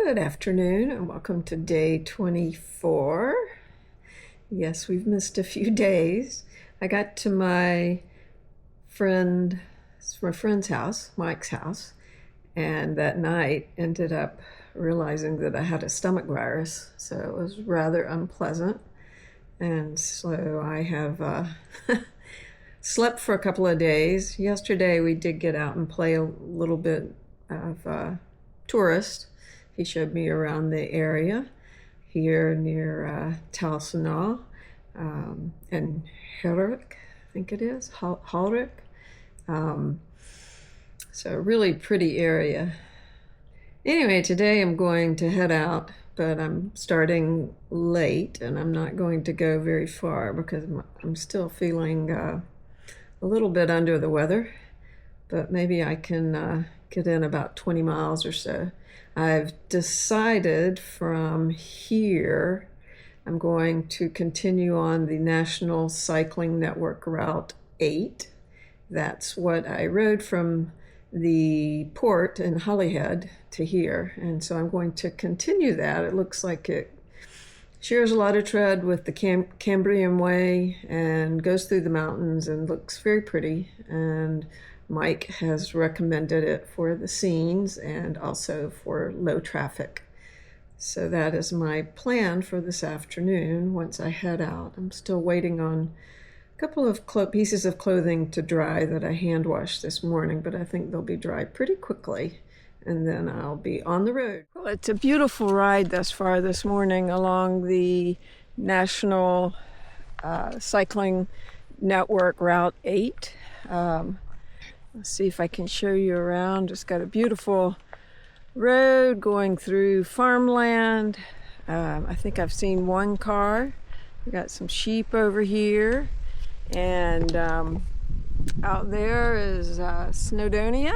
Good afternoon and welcome to day 24. Yes, we've missed a few days. I got to my friend's house, Mike's house, and that night ended up realizing that I had a stomach virus, so it was rather unpleasant. And so I have slept for a couple of days. Yesterday we did get out and play a little bit of tourist. He showed me around the area here near Talsenal and Herrick, I think it is, Halrick. So a really pretty area. Anyway, today I'm going to head out, but I'm starting late and I'm not going to go very far because I'm still feeling a little bit under the weather, but maybe I can get in about 20 miles or so. I've decided from here I'm going to continue on the National Cycling Network Route 8. That's what I rode from the port in Holyhead to here, and so I'm going to continue that. It looks like it shares a lot of tread with the Cambrian Way and goes through the mountains and looks very pretty, and Mike has recommended it for the scenes and also for low traffic. So that is my plan for this afternoon once I head out. I'm still waiting on a couple of pieces of clothing to dry that I hand washed this morning, but I think they'll be dry pretty quickly, and then I'll be on the road. Well, it's a beautiful ride thus far this morning along the National Cycling Network Route 8. Let's see if I can show you around. Just got a beautiful road going through farmland. I think I've seen one car. We got some sheep over here. And out there is Snowdonia.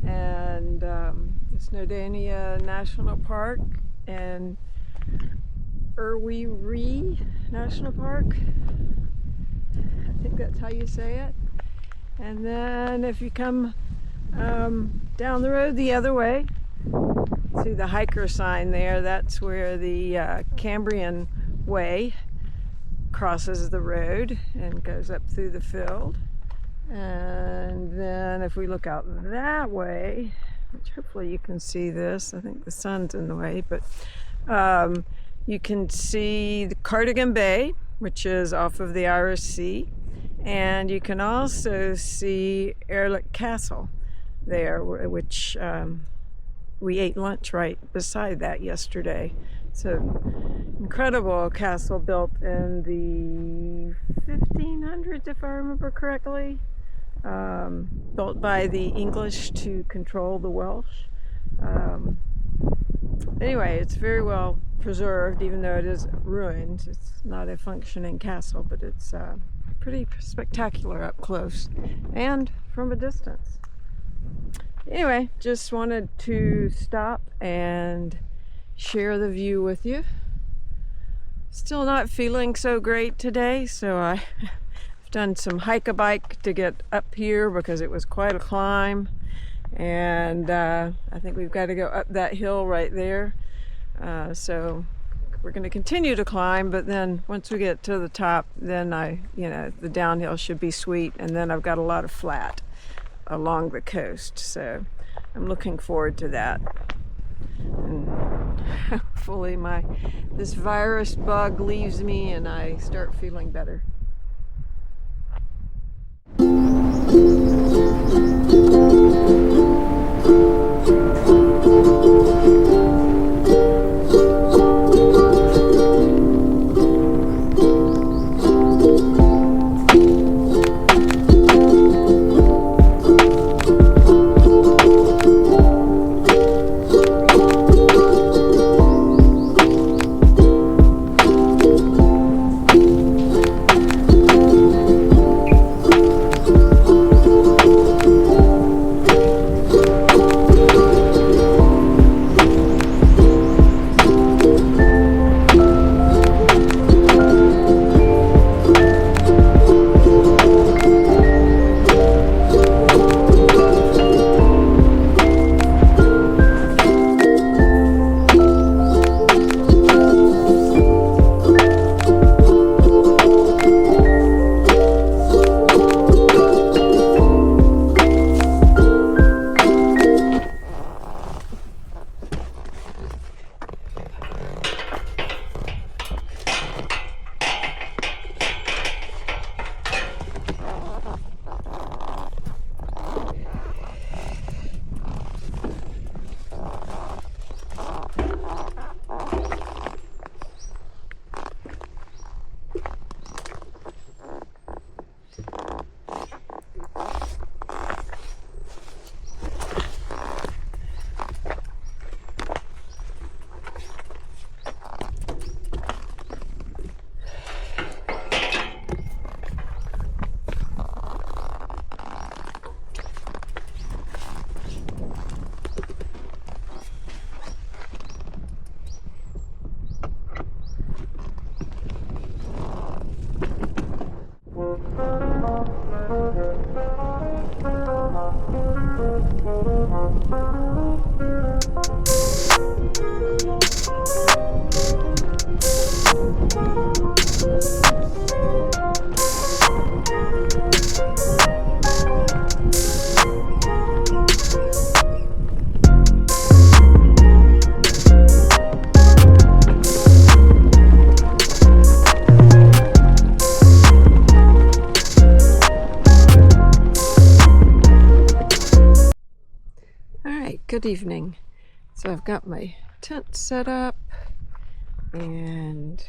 And the Snowdonia National Park and Erwee National Park. I think that's how you say it. And then if you come down the road the other way, see the hiker sign there, that's where the Cambrian Way crosses the road and goes up through the field. And then if we look out that way, which hopefully you can see this, I think the sun's in the way, but you can see the Cardigan Bay, which is off of the Irish Sea. And you can also see Erlich Castle there, which we ate lunch right beside that yesterday. It's an incredible castle built in the 1500s, if I remember correctly. Built by the English to control the Welsh. Anyway, it's very well preserved, even though it is ruined. It's not a functioning castle, but it's pretty spectacular up close and from a distance. Anyway, just wanted to stop and share the view with you. Still not feeling so great today, so I've done some hike-a-bike to get up here because it was quite a climb, and I think we've got to go up that hill right there. So we're going to continue to climb, but then once we get to the top, then the downhill should be sweet, and then I've got a lot of flat along the coast, so I'm looking forward to that. And hopefully this virus bug leaves me and I start feeling better. Good evening. So I've got my tent set up and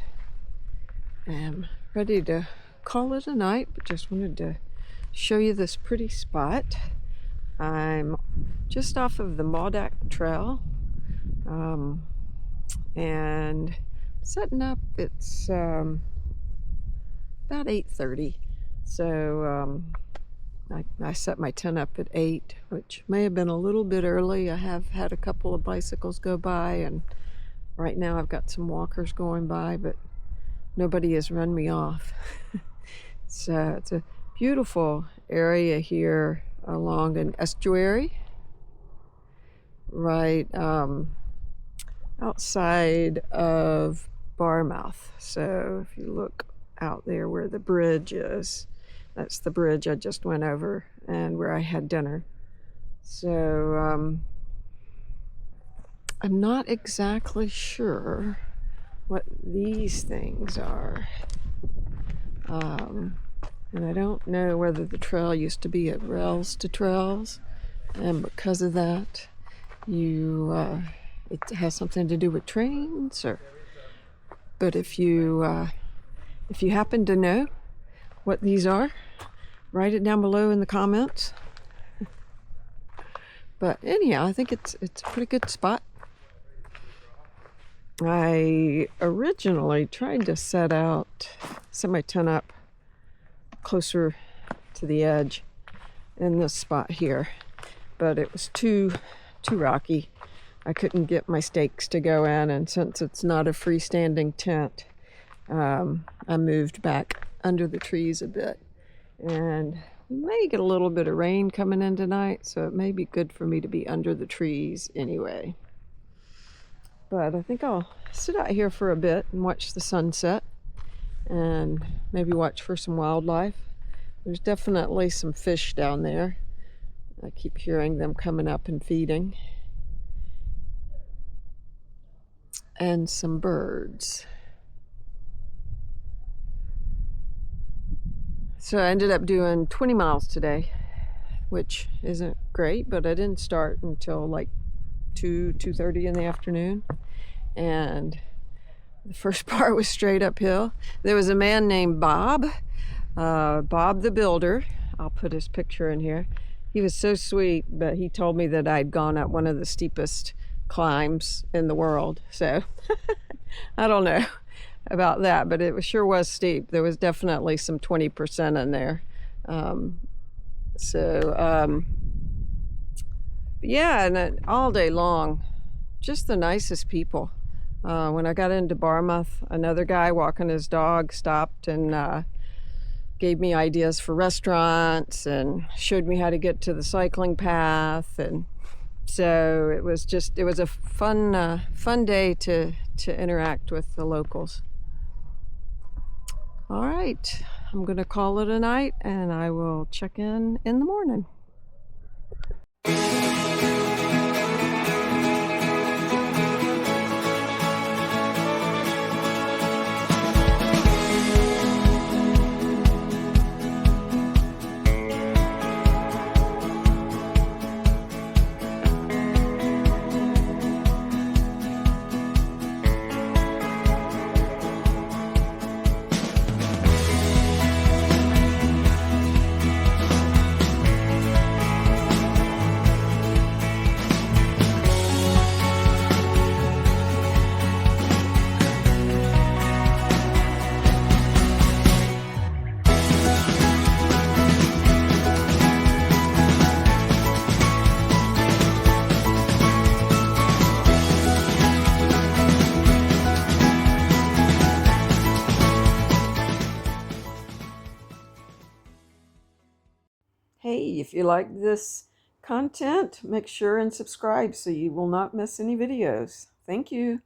am ready to call it a night, but just wanted to show you this pretty spot. I'm just off of the Maudac Trail and setting up. It's about 8:30, so I set my tent up at 8, which may have been a little bit early. I have had a couple of bicycles go by, and right now I've got some walkers going by, but nobody has run me off. So it's a beautiful area here along an estuary, right outside of Barmouth. So if you look out there where the bridge is, that's the bridge I just went over and where I had dinner. So I'm not exactly sure what these things are. And I don't know whether the trail used to be at rails to trails, and because of that, it has something to do with trains. But if you happen to know what these are, write it down below in the comments. But anyhow, I think it's a pretty good spot. I originally tried to set my tent up closer to the edge in this spot here, but it was too rocky. I couldn't get my stakes to go in, and since it's not a freestanding tent, I moved back under the trees a bit. And we may get a little bit of rain coming in tonight, so it may be good for me to be under the trees anyway. But I think I'll sit out here for a bit and watch the sunset and maybe watch for some wildlife. There's definitely some fish down there. I keep hearing them coming up and feeding. And some birds. So I ended up doing 20 miles today, which isn't great, but I didn't start until like 2:30 in the afternoon. And the first part was straight uphill. There was a man named Bob the Builder. I'll put his picture in here. He was so sweet, but he told me that I'd gone up one of the steepest climbs in the world. So I don't know about that, but it sure was steep. There was definitely some 20% in there. Yeah, and all day long, just the nicest people. When I got into Barmouth, another guy walking his dog stopped and gave me ideas for restaurants and showed me how to get to the cycling path. And so it was a fun day to interact with the locals. All right, I'm gonna call it a night, and I will check in the morning. Hey, if you like this content, make sure and subscribe so you will not miss any videos. Thank you.